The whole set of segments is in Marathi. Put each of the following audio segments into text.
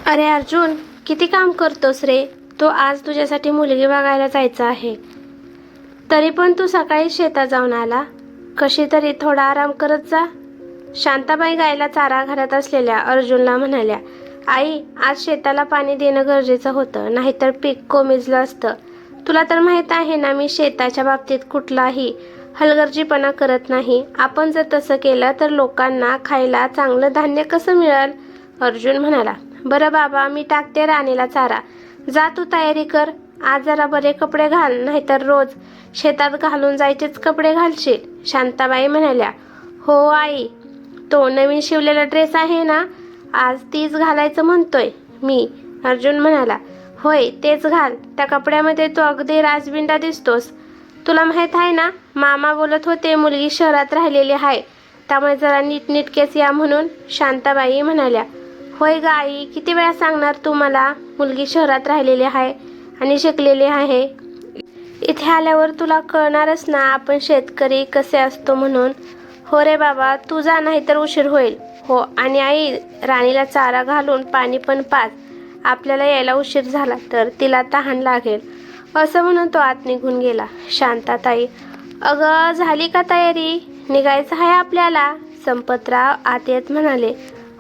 अरे अर्जुन, किती काम करतोस रे. तो आज तुझ्यासाठी मुलगी बघायला जायचा आहे. तरी पण तू सकाळी शेतात जाऊन आला. कशी तरी थोडा आराम करत जा. शांताबाई गायला चारा घालत असलेल्या अर्जुनला म्हणाल्या, आई, आज शेताला पाणी देणं गरजेचं होतं, नाहीतर पीक कोमेजलं असतं. तुला तर माहीत आहे ना, मी शेताच्या बाबतीत कुठलाही हलगर्जीपणा करत नाही. आपण जर तसं केलं तर लोकांना खायला चांगलं धान्य कसं मिळेल. अर्जुन म्हणाला, बरं बाबा, मी टाकते राणीला चारा. जा तू तयारी कर. आज जरा बरे कपडे घाल, नाहीतर रोज शेतात घालून जायचेच कपडे घालशील. शांताबाई म्हणाल्या, हो आई, तो नवीन शिवलेला ड्रेस आहे ना, आज तीच घालायचं म्हणतोय मी. अर्जुन म्हणाला, होय, तेच घाल. त्या कपड्यामध्ये तू अगदी राजबिंडा दिसतोस. तुला माहीत आहे ना, मामा बोलत होते मुलगी शहरात राहिलेली आहे, त्यामुळे जरा नीटनेटकेच या म्हणून. शांताबाई म्हणाल्या, होय ग आई, किती वेळा सांगणार तू मला, मुलगी शहरात राहिलेली आहे आणि शिकलेली आहे. इथे आल्यावर तुला कळणारच ना आपण शेतकरी कसे असतो म्हणून. हो रे बाबा, तू जा, नाही तर उशीर होईल. हो, आणि आई, राणीला चारा घालून पाणी पण पाज. आपल्याला यायला उशीर झाला तर तिला तहान लागेल. असं म्हणून तो आत निघून गेला. शांताताई, अगं, झाली का तयारी? निघायचं आहे आपल्याला. संपतराव आत येत म्हणाले,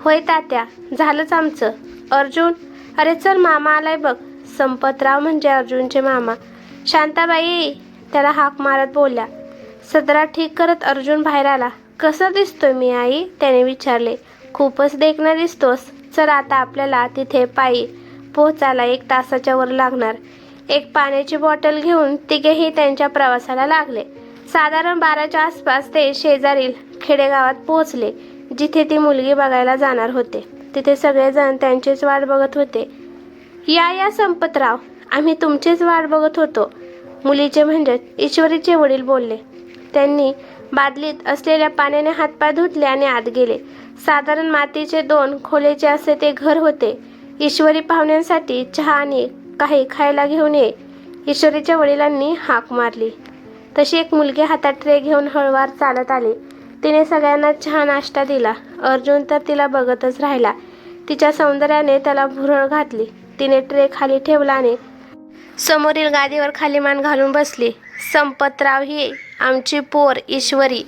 होय तात्या, झालंच आमचं. अर्जुन, अरे चल, मामा आलाय बघ. संपतराव म्हणजे अर्जुनचे मामा. शांताबाई त्याला हाक मारत बोलल्या. सदरा ठीक करत अर्जुन बाहेर आला. कसं दिसतोय मी आई? त्याने विचारले. खूपच देखणा दिसतोस. चल, आता आपल्याला तिथे पायी पोहोचायला 1 तासाच्या वर लागणार. एक पाण्याची बॉटल घेऊन तिघेही त्यांच्या प्रवासाला लागले. साधारण 12च्या आसपास ते शेजारील खेडेगावात पोहोचले, जिथे ती मुलगी बघायला जाणार होते. तिथे सगळेजण त्यांचीच वाट बघत होते. या संपतराव, आम्ही तुमचीच वाट बघत होतो, मुलीचे म्हणजे ईश्वरीचे वडील बोलले. त्यांनी बादलीत असलेल्या पाण्याने हातपाय धुतले आणि आत गेले. साधारण मातीचे 2 खोलीचे असे ते घर होते. ईश्वरी पाहुण्यांसाठी चहा आणि काही खायला घेऊन ये, ईश्वरीच्या वडिलांनी हाक मारली. तशी एक मुलगी हातात ट्रे घेऊन हळूवार चालत आली. तिने सगळ्यांना चहा नाश्ता दिला. अर्जुन तर तिला बघतच राहिला. तिच्या सौंदर्याने त्याला भुरळ घातली. तिने ट्रे खाली ठेवला आणि समोरील गादीवर खाली मान घालून बसली. संपतराव, ही आमची पोर ईश्वरी,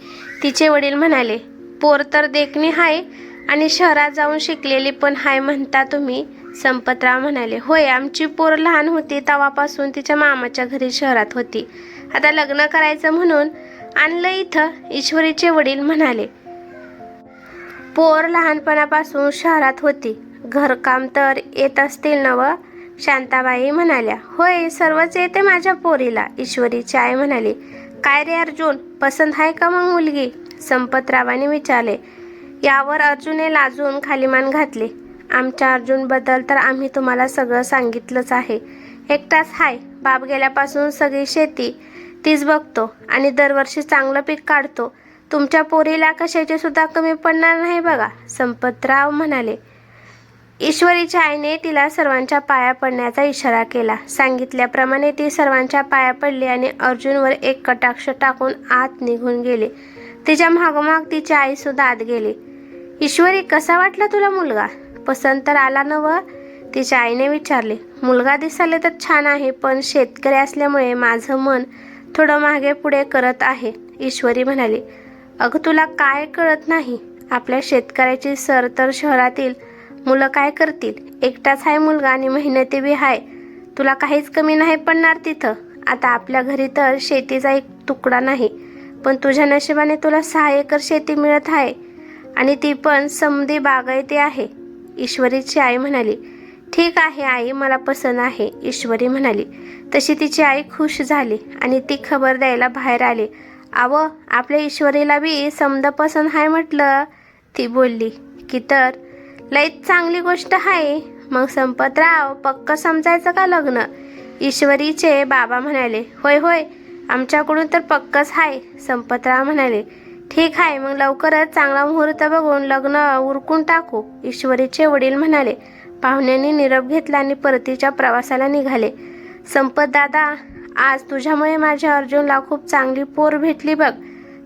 तिचे वडील म्हणाले. पोर तर देखणी हाय आणि शहरात जाऊन शिकलेली पण हाय म्हणता तुम्ही? संपतराव म्हणाले, होय, आमची पोर लहान होती तेव्हापासून तिच्या मामाच्या घरी शहरात होती. आता लग्न करायचं म्हणून आणलं इथं, ईश्वरीचे वडील म्हणाले. पोर लहानपणापासून शहरात होती. घरकाम तर येत असतील नव? शांताबाई म्हणाल्या, होय, सर्वच येते माझ्या पोरीला. ईश्वरीची आई म्हणाली, काय रे अर्जुन, पसंत आहे का मग मुलगी? संपतरावांनी विचारले. यावर अर्जुनने लाजून खाली मान घातली. आमच्या अर्जुनबद्दल तर आम्ही तुम्हाला सगळं सांगितलंच आहे. एकटाच हाय, बाप गेल्यापासून सगळी शेती तीच बघतो आणि दरवर्षी चांगलं पीक काढतो. तुमच्या पोरीला कशाची सुद्धा कमी पडणार नाही बघा. संपतराव म्हणाले. ईश्वरीच्या आईने तिला सर्वांच्या पाया पडण्याचा इशारा केला. सांगितल्याप्रमाणे ती सर्वांच्या पाया पडली आणि अर्जुनवर एक कटाक्ष टाकून आत निघून गेले. तिच्या मागोमाग तिची आई सुद्धा आत गेली. ईश्वरी, कसा वाटला तुला मुलगा? पसंत तर आला नव? तिच्या आईने विचारले. मुलगा दिसायला तर छान आहे, पण शेतकरी असल्यामुळे माझं मन थोडं मागे पुढे करत आहे, ईश्वरी म्हणाली. अगं, तुला काय कळत नाही? आपल्या शेतकऱ्याची सर तर शहरातील मुलं काय करतील? एकटाच आहे मुलगा आणि मेहनती बी आहे. तुला काहीच कमी नाही पडणार तिथं. आता आपल्या घरी तर शेतीचा एक तुकडा नाही, पण तुझ्या नशिबाने तुला 6 एकर शेती मिळत आहे आणि ती पण समधी बागायती आहे, ईश्वरीची आई म्हणाली. ठीक आहे आई, मला पसंत आहे, ईश्वरी म्हणाली. तशी तिची आई खुश झाली आणि ती खबर द्यायला बाहेर आली. आव, आपल्या ईश्वरीला बी समजा पसंत आहे म्हटलं, ती बोलली. की तर लईच चांगली गोष्ट आहे. मग संपतराव, पक्क समजायचं का लग्न? ईश्वरीचे बाबा म्हणाले. होय होय, आमच्याकडून तर पक्कच आहे, संपतराव म्हणाले. ठीक आहे, मग लवकरच चांगला मुहूर्त बघून लग्न उरकून टाकू, ईश्वरीचे वडील म्हणाले. पाहुण्यांनी निरोप घेतला आणि परतीच्या प्रवासाला निघाले. संपत दादा, आज तुझ्यामुळे माझ्या अर्जुनला खूप चांगली पोर भेटली बघ.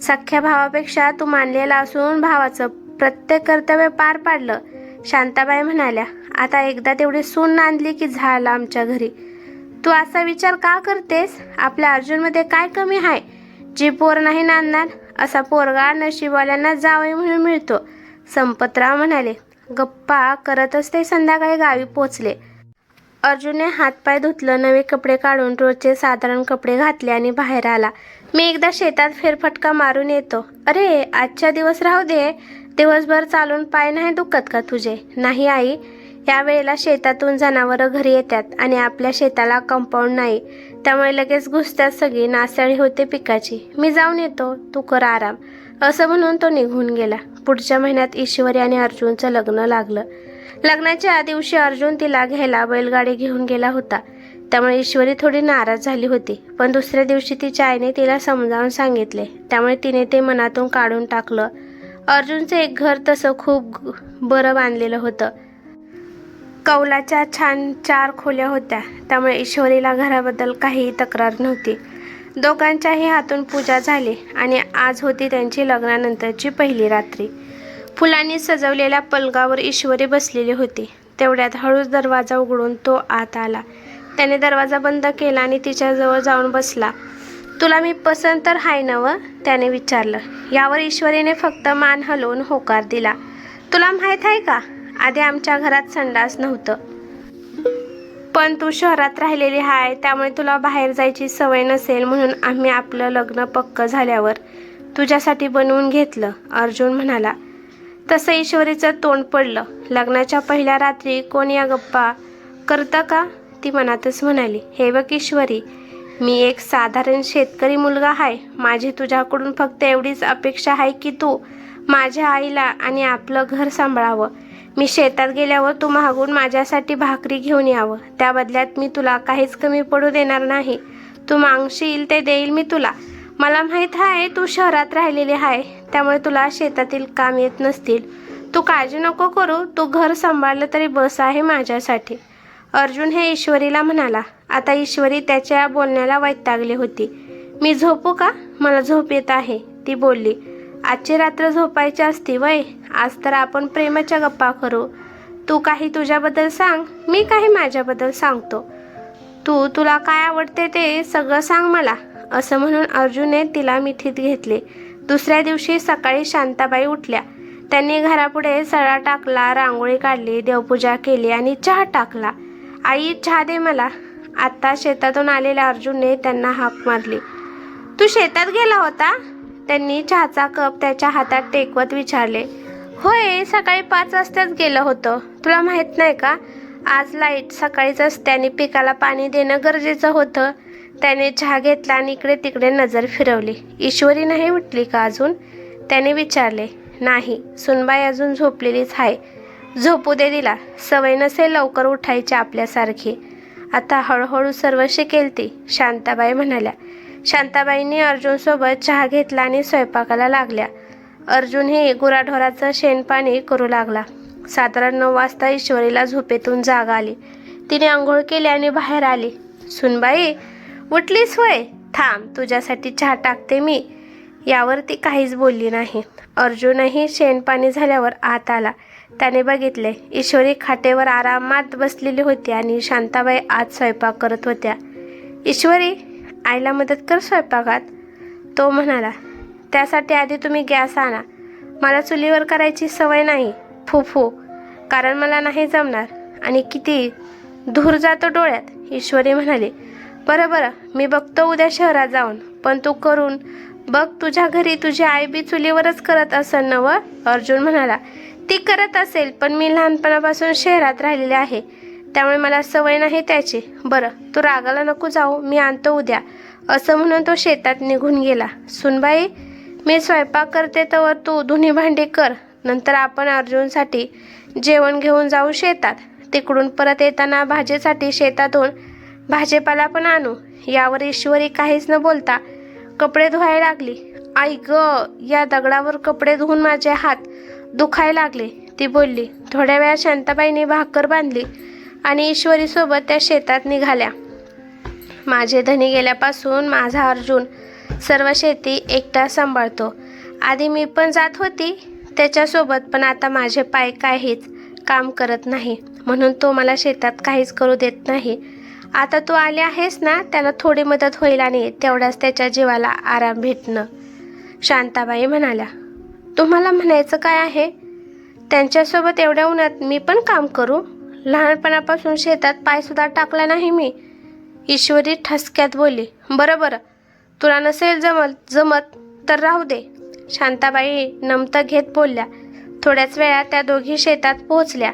सख्ख्या भावापेक्षा तू मानलेला असून भावाचं प्रत्येक कर्तव्य पार पाडलं, शांताबाई म्हणाल्या. आता एकदा तेवढी सून नांदली की झालं आमच्या घरी. तू असा विचार का करतेस? आपल्या अर्जुनमध्ये काय कमी आहे जी पोर नाही नांदणार? असा पोरगा नशीबवाल्यांना जावई म्हणून मिळतो, संपतराव म्हणाले. गप्पा करतच ते संध्याकाळी गावी पोचले. अर्जुनने हातपाय धुतलं, नवे कपडे काढून रोजचे साधारण कपडे घातले आणि बाहेर आला. मी एकदा शेतात फेरफटका मारून येतो. अरे, आजच्या दिवस राहू दे. दिवसभर चालून पाय नाही दुखत का तुझे? नाही आई, यावेळेला शेतातून जनावरं घरी येतात आणि आपल्या शेताला कंपाऊंड नाही, त्यामुळे लगेच घुसतात सगळी, नासाळी होते पिकाची. मी जाऊन येतो, तू कर आराम, असं म्हणून तो निघून गेला. पुढच्या महिन्यात ईश्वरी आणि अर्जुनचं लग्न लागलं. लग्नाच्या दिवशी अर्जुन तिला घ्यायला बैलगाडी घेऊन गेला होता, त्यामुळे ईश्वरी थोडी नाराज झाली होती. पण दुसऱ्या दिवशी तिच्या आईने तिला समजावून सांगितले, त्यामुळे तिने ते मनातून काढून टाकलं. अर्जुनचं एक घर तसं खूप बरं बांधलेलं होतं. कौलाच्या छान 4 खोल्या होत्या, त्यामुळे ईश्वरीला घराबद्दल काहीही तक्रार नव्हती. दोघांच्याही हातून पूजा झाली आणि आज होती त्यांची लग्नानंतरची पहिली रात्री. फुलांनी सजवलेल्या पलंगावर ईश्वरी बसलेली होती. तेवढ्यात हळूच दरवाजा उघडून तो आत आला. त्याने दरवाजा बंद केला आणि तिच्याजवळ जाऊन बसला. तुला मी पसंत तर आहे नवं? त्याने विचारलं. यावर ईश्वरीने फक्त मान हलवून होकार दिला. तुला माहीत आहे का, आधी आमच्या घरात संडास नव्हतं, पण तू शहरात राहिलेली आहे, त्यामुळे तुला बाहेर जायची सवय नसेल, म्हणून आम्ही आपलं लग्न पक्क झाल्यावर तुझ्यासाठी बनवून घेतलं, अर्जुन म्हणाला. तसं ईश्वरीचं तोंड पडलं. लग्नाच्या पहिल्या रात्री कोण या गप्पा करतं का? ती मनातच म्हणाली. हे बघ ईश्वरी, मी एक साधारण शेतकरी मुलगा आहे. माझी तुझ्याकडून फक्त एवढीच अपेक्षा आहे की तू माझ्या आईला आणि आपलं घर सांभाळावं. मी शेतात गेल्यावर तू मागून माझ्यासाठी भाकरी घेऊन यावं. त्या बदल्यात मी तुला काहीच कमी पडू देणार नाही. तू मागशील ते देईल मी तुला. मला माहीत आहे तू शहरात राहिलेली आहे, त्यामुळे तुला शेतातील काम येत नसतील. तू काळजी नको करू, तू घर सांभाळलं तरी बस आहे माझ्यासाठी, अर्जुन हे ईश्वरीला म्हणाला. आता ईश्वरी त्याच्या बोलण्याला वैतागली होती. मी झोपू का? मला झोप येत आहे, ती बोलली. आजची रात्र झोपायची असती वय? आज तर आपण प्रेमाच्या गप्पा करू. तू काही तुझ्याबद्दल सांग, मी काही माझ्याबद्दल सांगतो. तुला काय आवडते ते सगळं सांग मला, असं म्हणून अर्जुनने तिला मिठीत घेतले. दुसऱ्या दिवशी सकाळी शांताबाई उठल्या. त्यांनी घरापुढे सडा टाकला, रांगोळी काढली, देवपूजा केली आणि चहा टाकला. आई, चहा दे मला. आत्ता शेतातून आलेल्या अर्जुनने त्यांना हाक मारली. तू शेतात गेला होता? त्यांनी चहाचा कप त्याच्या हातात टेकवत विचारले. होय, सकाळी 5 वाजताच गेलं होतं. तुला माहीत नाही का, आज लाईट सकाळीच असल्याने पिकाला पाणी देणं गरजेचं होतं. त्याने चहा घेतला आणि इकडे तिकडे नजर फिरवली. ईश्वरी नाही उठली का अजून? त्याने विचारले. नाही, सुनबाई अजून झोपलेलीच आहे. झोपू दे तिला, सवय नसेल लवकर उठायची आपल्यासारखी. आता हळूहळू सर्व शिकेल ती, शांताबाई म्हणाल्या. शांताबाईंनी अर्जुनसोबत चहा घेतला आणि स्वयंपाकाला लागल्या. अर्जुनही गुराढोराचं शेणपाणी करू लागला. साधारण 9 वाजता ईश्वरीला झोपेतून जाग आली. तिने आंघोळ केली आणि बाहेर आली. सुनबाई, उठलीस होय? थांब, तुझ्यासाठी चहा टाकते मी. यावर ती काहीच बोलली नाही. अर्जुनही शेणपाणी झाल्यावर आत आला. त्याने बघितले ईश्वरी खाटेवर आरामात बसलेली होती आणि शांताबाई आत स्वयंपाक करत होत्या. ईश्वरी, आईला मदत कर स्वयंपाकात, तो म्हणाला. त्यासाठी आधी तुम्ही गॅस आणा. मला चुलीवर करायची सवय नाही, फू, कारण मला नाही जमणार आणि किती धूर जातो डोळ्यात, ईश्वरी म्हणाली. बरं, मी बघतो उद्या शहरात जाऊन, पण तू करून बघ. तुझ्या घरी तुझी आई बी चुलीवरच करत असेल नवं, अर्जुन म्हणाला. ती करत असेल, पण मी लहानपणापासून शहरात राहिलेले आहे, त्यामुळे मला सवय नाही त्याची. बरं, तू रागाला नको जाऊ, मी आणतो उद्या, असं म्हणून तो शेतात निघून गेला. सुनबाई, मी स्वयंपाक करते तर तू धुणी भांडी कर. नंतर आपण अर्जुनसाठी जेवण घेऊन जाऊ शेतात. तिकडून परत येताना भाजीसाठी शेतातून भाजीपाला पण आणू. यावर ईश्वरी काहीच न बोलता कपडे धुवायला लागली. आई ग, या दगडावर कपडे धुवून माझे हात दुखायला लागले, ती बोलली. थोड्या वेळात शांताबाईंनी भाकर बांधली आणि ईश्वरीसोबत त्या शेतात निघाल्या. माझे धनी गेल्यापासून माझा अर्जुन सर्व शेती एकटा सांभाळतो. आधी मी पण जात होती त्याच्यासोबत, पण आता माझे पाय काहीच काम करत नाही. म्हणून तो मला शेतात काहीच करू देत नाही. आता तू आले आहेस ना, त्याला थोडी मदत होईल आणि तेवढ्याच त्याच्या जीवाला आराम भेटणं. शांताबाई म्हणाल्या, तुम्हाला म्हणायचं काय आहे? त्यांच्यासोबत एवढ्या उन्हात मी पण काम करू? लहानपणापासून शेतात पायसुद्धा टाकला नाही मी. ईश्वरी ठसक्यात बोलली, बरं बरं, तुला नसेल जमत तर राहू दे. शांताबाई नमतं घेत बोलल्या. थोड्याच वेळात त्या दोघी शेतात पोहोचल्या.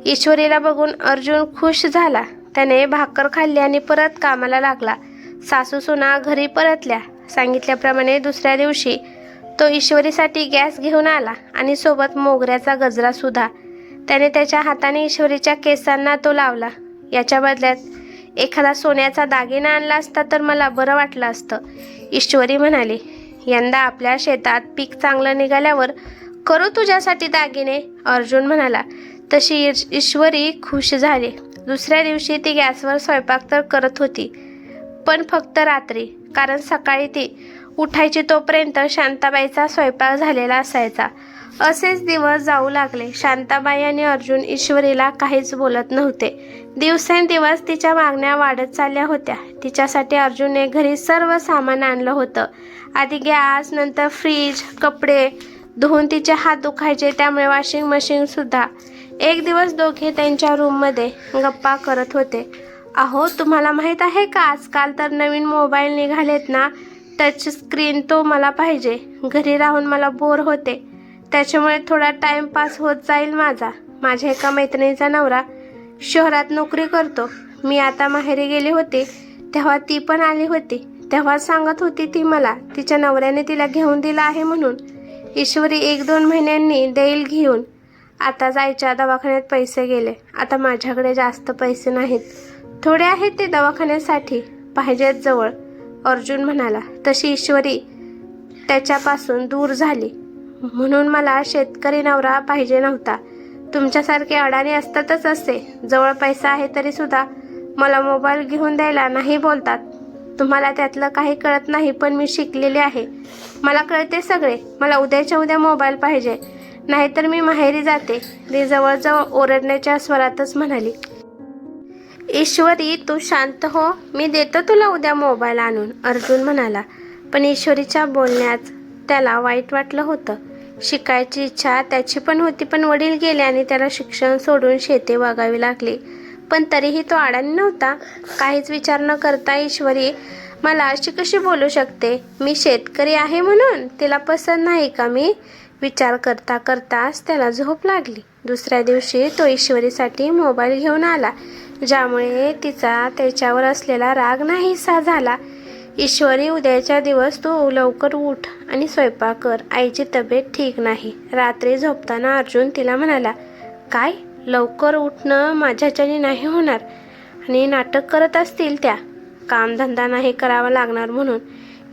ईश्वरीला बघून अर्जुन खुश झाला. त्याने भाकर खाल्ली आणि परत कामाला लागला. सासू सुना घरी परतल्या. सांगितल्याप्रमाणे दुसऱ्या दिवशी तो ईश्वरीसाठी गॅस घेऊन आला आणि सोबत मोगऱ्याचा गजरा सुद्धा. त्याने त्याच्या हाताने ईश्वरीच्या केसांना तो लावला. याच्या बदल्यात एखादा सोन्याचा दागिना आणला असता तर मला बरं वाटलं असतं. ईश्वरी म्हणाली, यंदा आपल्या शेतात पीक चांगलं निघाल्यावर करू तुझ्यासाठी दागिने. अर्जुन म्हणाला. तशी ईश्वरी खुश झाली. दुसऱ्या दिवशी ती गॅसवर स्वयंपाक तर करत होती, पण फक्त रात्री, कारण सकाळी ती उठायची तोपर्यंत शांताबाईचा स्वयंपाक झालेला असायचा. असेच दिवस जाऊ लागले. शांताबाई आणि अर्जुन ईश्वरीला काहीच बोलत नव्हते. दिवसेंदिवस तिच्या मागण्या वाढत चालल्या होत्या. तिच्यासाठी अर्जुनने घरी सर्व सामान आणलं होतं. आधी गॅस, नंतर फ्रीज, कपडे धुवून तिचे हात दुखायचे, त्यामुळे वॉशिंग मशीन सुद्धा. एक दिवस दोघे त्यांच्या रूममध्ये गप्पा करत होते. अहो, तुम्हाला माहीत आहे का, आजकाल तर नवीन मोबाईल निघालेत ना, टच स्क्रीन तो मला पाहिजे. घरी राहून मला बोर होते, त्याच्यामुळे थोडा टाइमपास होत जाईल माझा. माझ्या एका मैत्रिणीचा नवरा शहरात नोकरी करतो. मी आता माहेरी गेली होती तेव्हा ती पण आली होती. तेव्हा सांगत होती ती मला तिच्या नवऱ्याने तिला घेऊन दिला आहे म्हणून. ईश्वरी 1-2 महिन्यांनी देईल घेऊन. आता जायच्या दवाखान्यात पैसे गेले. आता माझ्याकडे जास्त पैसे नाहीत, थोडे आहेत ते दवाखान्यासाठी, पाहिजेत जवळ. अर्जुन म्हणाला. तशी ईश्वरी त्याच्यापासून दूर झाली. म्हणून मला शेतकरी नवरा पाहिजे नव्हता. तुमच्यासारखे अडाणी असतातच असे. जवळ पैसा आहे तरी सुद्धा मला मोबाईल घेऊन द्यायला नाही बोलतात. तुम्हाला त्यातलं काही कळत नाही, पण मी शिकलेले आहे, मला कळते सगळे. मला उद्याच्या उद्या मोबाईल पाहिजे, नाहीतर मी माहेरी जाते. ती जवळजवळ ओरडण्याच्या स्वरातच म्हणाली. ईश्वरी, तू शांत हो, मी देतो तुला उद्या मोबाईल आणून. अर्जुन म्हणाला. पण ईश्वरीच्या बोलण्यात त्याला वाईट वाटलं होतं. शिकायची इच्छा त्याची पण होती, पण वडील गेले आणि त्याला शिक्षण सोडून शेती वागावी लागली. पण तरीही तो अडाणी नव्हता. काहीच विचार न करता ईश्वरी मला अशी कशी बोलू शकते? मी शेतकरी आहे म्हणून तिला पसंत नाही का मी? विचार करता करताच त्याला झोप लागली. दुसऱ्या दिवशी तो ईश्वरीसाठी मोबाईल घेऊन आला, ज्यामुळे तिचा त्याच्यावर असलेला राग नाहीसा झाला. ईश्वरी, उद्याच्या दिवस तू लवकर उठ आणि स्वयंपाक कर. आईची तब्येत ठीक नाही. रात्री झोपताना अर्जुन तिला म्हणाला, काय लवकर उठणं माझ्याच्याने नाही होणार. आणि नाटक करत असतील त्या, कामधंदा नाही करावा लागणार म्हणून.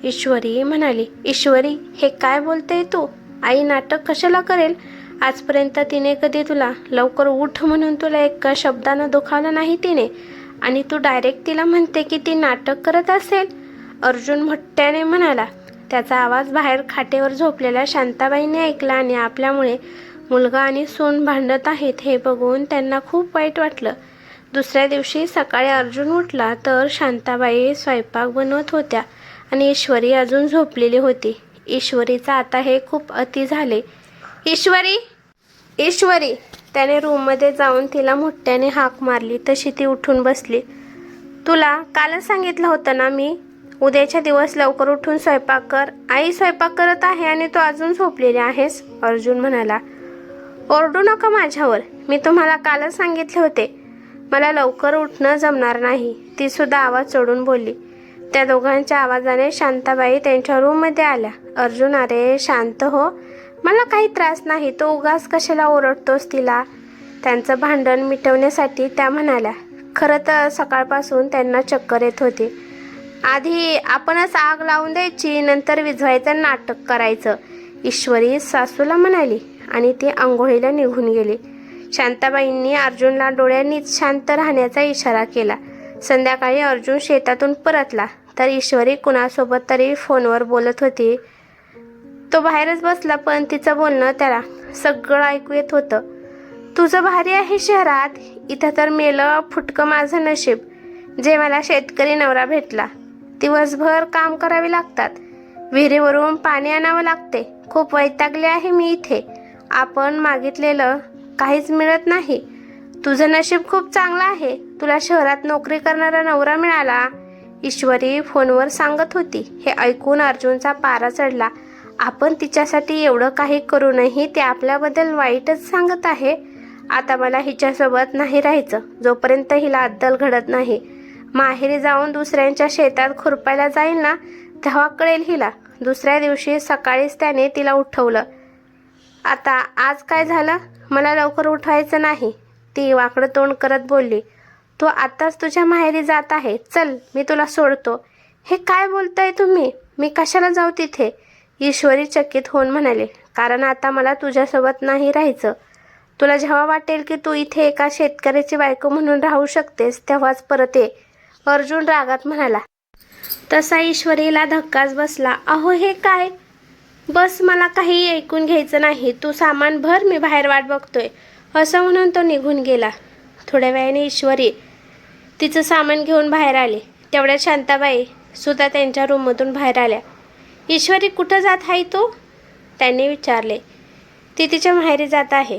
ईश्वरी म्हणाली. ईश्वरी, हे काय बोलते तू? आई नाटक कशाला करेल? आजपर्यंत तिने कधी तुला लवकर उठ म्हणून तुला एका शब्दानं दुखावलं नाही तिने, आणि तू डायरेक्ट तिला म्हणते की ती नाटक करत असेल? अर्जुन मोठ्याने म्हणाला. त्याचा आवाज बाहेर खाटेवर झोपलेल्या शांताबाईंनी ऐकला आणि आपल्यामुळे मुलगा आणि सून भांडत आहेत हे बघून त्यांना खूप वाईट वाटलं. दुसऱ्या दिवशी सकाळी अर्जुन उठला तर शांताबाई स्वयंपाक बनवत होत्या आणि ईश्वरी अजून झोपलेली होती. ईश्वरीचा आता हे खूप अति झाले. ईश्वरी, ईश्वरी, त्याने रूममध्ये जाऊन तिला मोठ्याने हाक मारली. तशी ती उठून बसली. तुला कालच सांगितलं होतं ना मी, उद्याच्या दिवस लवकर उठून स्वयंपाक कर. आई स्वयंपाक करत आहे आणि तू अजून झोपलेली आहेस. अर्जुन म्हणाला. ओरडू नका माझ्यावर, मी तुम्हाला कालच सांगितले होते मला लवकर उठणं जमणार नाही. ती सुद्धा आवाज चढून बोलली. त्या दोघांच्या आवाजाने शांताबाई त्यांच्या रूममध्ये आल्या. अर्जुन, अरे शांत हो, मला काही त्रास नाही, तो उगाच कशाला ओरडतोस तिला? त्यांचं भांडण मिटवण्यासाठी त्या म्हणाल्या. खरं तर सकाळपासून त्यांना चक्कर येत होती. आधी आपणच आग लावून द्यायची, नंतर विझवायचं नाटक करायचं, ईश्वरी सासूला म्हणाली आणि ती आंघोळीला निघून गेली. शांताबाईंनी अर्जुनला डोळ्यांनीच शांत राहण्याचा इशारा केला. संध्याकाळी अर्जुन शेतातून परतला तर ईश्वरी कुणासोबत तरी फोनवर बोलत होती. तो बाहेरच बसला, पण तिचं बोलणं त्याला सगळं ऐकू येत होतं. तुझं भारी आहे शहरात, इथं तर मेलं फुटकं माझं नशीब जे मला शेतकरी नवरा भेटला. दिवसभर काम करावे लागतात, विहिरीवरून पाणी आणावं लागते. खूप वैतागले आहे मी इथे. आपण मागितलेलं काहीच मिळत नाही. तुझं नशीब खूप चांगलं आहे, तुला शहरात नोकरी करणारा नवरा मिळाला, ईश्वरी फोनवर सांगत होती. हे ऐकून अर्जुनचा पारा चढला. आपण तिच्यासाठी एवढं काही करूनही ती आपल्याबद्दल वाईटच सांगत आहे. आता मला हिच्यासोबत नाही राहायचं जोपर्यंत हिला अद्दल घडत नाही. माहेरी जाऊन दुसऱ्यांच्या शेतात खुरपायला जाईल ना, तेव्हा कळेल हिला. दुसऱ्या दिवशी सकाळीच त्याने तिला उठवलं. आता आज काय झालं? मला लवकर उठवायचं नाही, ती वाकडं तोंड करत बोलली. तू आताच तुझ्या माहेरी जात आहे, चल मी तुला सोडतो. हे काय बोलताय तुम्ही? मी कशाला जाऊ तिथे? ईश्वरी चकित होऊन म्हणाले. कारण आता मला तुझ्यासोबत नाही राहायचं. तुला जेव्हा वाटेल की तू इथे एका शेतकऱ्याची बायको म्हणून राहू शकतेस तेव्हाच परत ये, अर्जुन रागात म्हणाला. तसा ईश्वरीला धक्काच बसला. अहो हे काय? बस, मला काही ऐकून घ्यायचं नाही. तू सामान भर, मी बाहेर वाट बघतोय, असं म्हणून तो निघून गेला. थोड्या वेळाने ईश्वरी तिचं सामान घेऊन बाहेर आले. तेवढ्यात शांताबाई सुद्धा त्यांच्या रूममधून बाहेर आल्या. ईश्वरी, कुठं जात आहे तू? त्यांनी विचारले. ती तिच्या माहेरी जात आहे,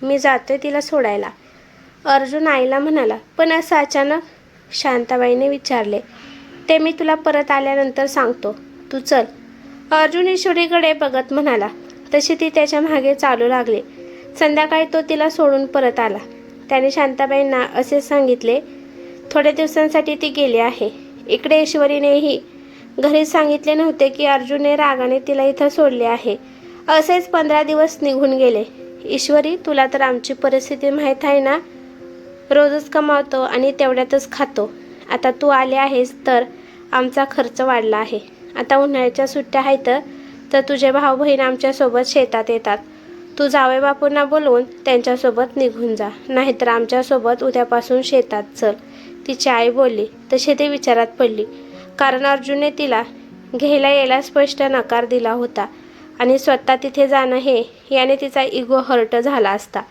मी जातोय तिला सोडायला, अर्जुन आईला म्हणाला. पण असं अचानक? शांताबाईने विचारले. ते मी तुला परत आल्यानंतर सांगतो, तू चल, अर्जुन ईश्वरीकडे बघत म्हणाला. तशी ती त्याच्या मागे चालू लागली. संध्याकाळी तो तिला सोडून परत आला. त्याने शांताबाईंना असे सांगितले. थोड्या दिवसांसाठी ती गेली आहे. इकडे ईश्वरीनेही घरी सांगितले नव्हते की अर्जुनने रागाने तिला इथं सोडले आहे. असेच 15 दिवस निघून गेले. ईश्वरी, तुला तर आमची परिस्थिती माहीत आहे ना, रोजच कमावतो आणि तेवढ्यातच खातो. आता तू आले आहेस तर आमचा खर्च वाढला आहे. आता उन्हाळ्याच्या सुट्ट्या आहेत तर तुझे भाऊ बहीण आमच्यासोबत शेतात येतात. तू जावई बापूंना बोलवून त्यांच्यासोबत निघून जा, नाहीतर आमच्यासोबत उद्यापासून शेतात चल, तिची आई बोलली. तशी ती विचारात पडली. कारण अर्जुनने तिला घ्यायला यायला स्पष्ट नकार दिला होता आणि स्वतः तिथे जाणं हे याने तिचा इगो हर्ट झाला असता.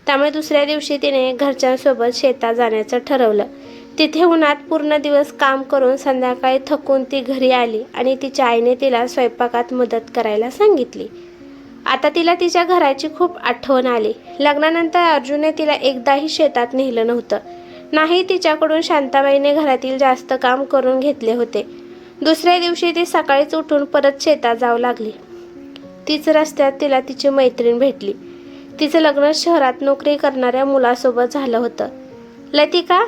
त्यामुळे दुसऱ्या दिवशी तिने घरच्यांसोबत शेतात जाण्याचं ठरवलं. तिथे उन्हात पूर्ण दिवस काम करून संध्याकाळी थकून ती घरी आली आणि तिच्या आईने तिला स्वयंपाकात मदत करायला सांगितली. आता तिला तिच्या घराची खूप आठवण आली. लग्नानंतर अर्जुनने तिला एकदाही शेतात नेलं नव्हतं. नाही, तिच्याकडून शांताबाईने घरातील जास्त काम करून घेतले होते. दुसऱ्या दिवशी ती सकाळीच उठून परत शेतात जाऊ लागली. तीच रस्त्यात तिला तिची मैत्रीण भेटली. तिचं लग्न शहरात नोकरी करणाऱ्या मुलासोबत झालं होतं. लतिका,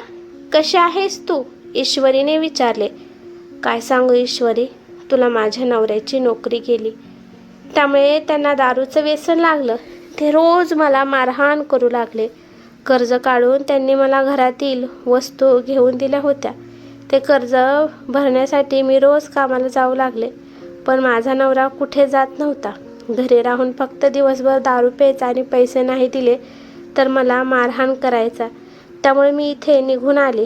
कशी आहेस तू? ईश्वरीने विचारले. काय सांगू ईश्वरी, तुला माझ्या नवऱ्याची नोकरी गेली, त्यामुळे त्यांना दारूचं व्यसन लागलं. ते रोज मला मारहाण करू लागले. कर्ज काढून त्यांनी मला घरातील वस्तू घेऊन दिल्या होत्या. ते कर्ज भरण्यासाठी मी रोज कामाला जाऊ लागले. पण माझा नवरा कुठे जात नव्हता. घरी राहून फक्त दिवसभर दारू प्यायचा आणि पैसे नाही दिले तर मला मारहाण करायचा. त्यामुळे मी इथे निघून आले.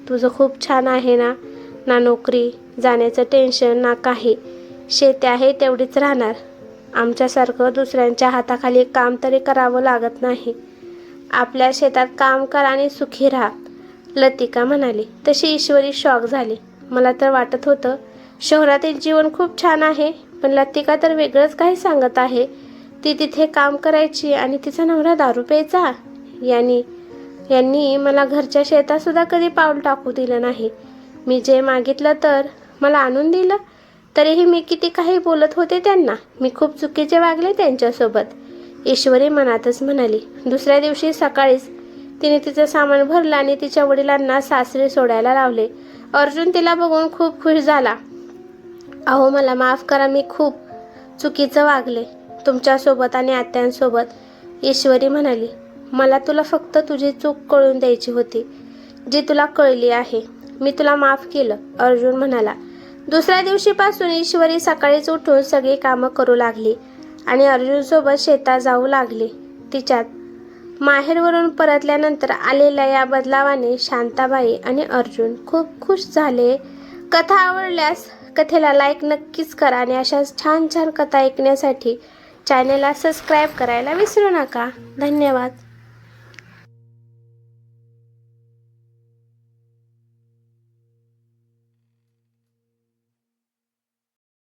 तुझं खूप छान आहे ना, ना नोकरी जाण्याचं टेन्शन ना काही. शेती आहे तेवढीच राहणार. आमच्यासारखं दुसऱ्यांच्या हाताखाली काम तरी करावं लागत नाही. आपल्या शेतात काम कर आणि सुखी राहा, लतिका म्हणाली. तशी ईश्वरी शॉक झाली. मला तर वाटत होतं शहरातील जीवन खूप छान आहे, पण लतिका तर वेगळंच काही सांगत आहे. ती तिथे काम करायची आणि तिचा नवरा दारू प्यायचा. यांनी मला घरच्या शेतातसुद्धा कधी पाऊल टाकू दिलं नाही. मी जे मागितलं तर मला आणून दिलं. तरीही मी किती काही बोलत होते त्यांना. मी खूप चुकीचे वागले त्यांच्यासोबत, ईश्वरी मनातच म्हणाली. दुसऱ्या दिवशी सकाळीच तिने तिचं सामान भरलं आणि तिच्या वडिलांना सासरी सोडायला लावले. अर्जुन तिला बघून खूप खुश झाला. अहो, मला माफ करा, मी खूप चुकीचं वागले तुमच्यासोबत आणि आत्यांसोबत, ईश्वरी म्हणाली. मला तुला फक्त तुझी चूक कळून द्यायची होती, जी तुला कळली आहे. मी तुला माफ केलं, अर्जुन म्हणाला. दुसऱ्या दिवशीपासून ईश्वरी सकाळीच उठून सगळी कामं करू लागली आणि अर्जुनसोबत शेतात जाऊ लागली. तिच्यात माहेरवरून परतल्यानंतर आलेल्या या बदलावाने शांताबाई आणि अर्जुन खूप खुश झाले. कथा आवडल्यास कथेला लाईक नक्कीच करा आणि अशाच छान छान कथा ऐकण्यासाठी चॅनलला सबस्क्राईब करायला विसरू नका. धन्यवाद.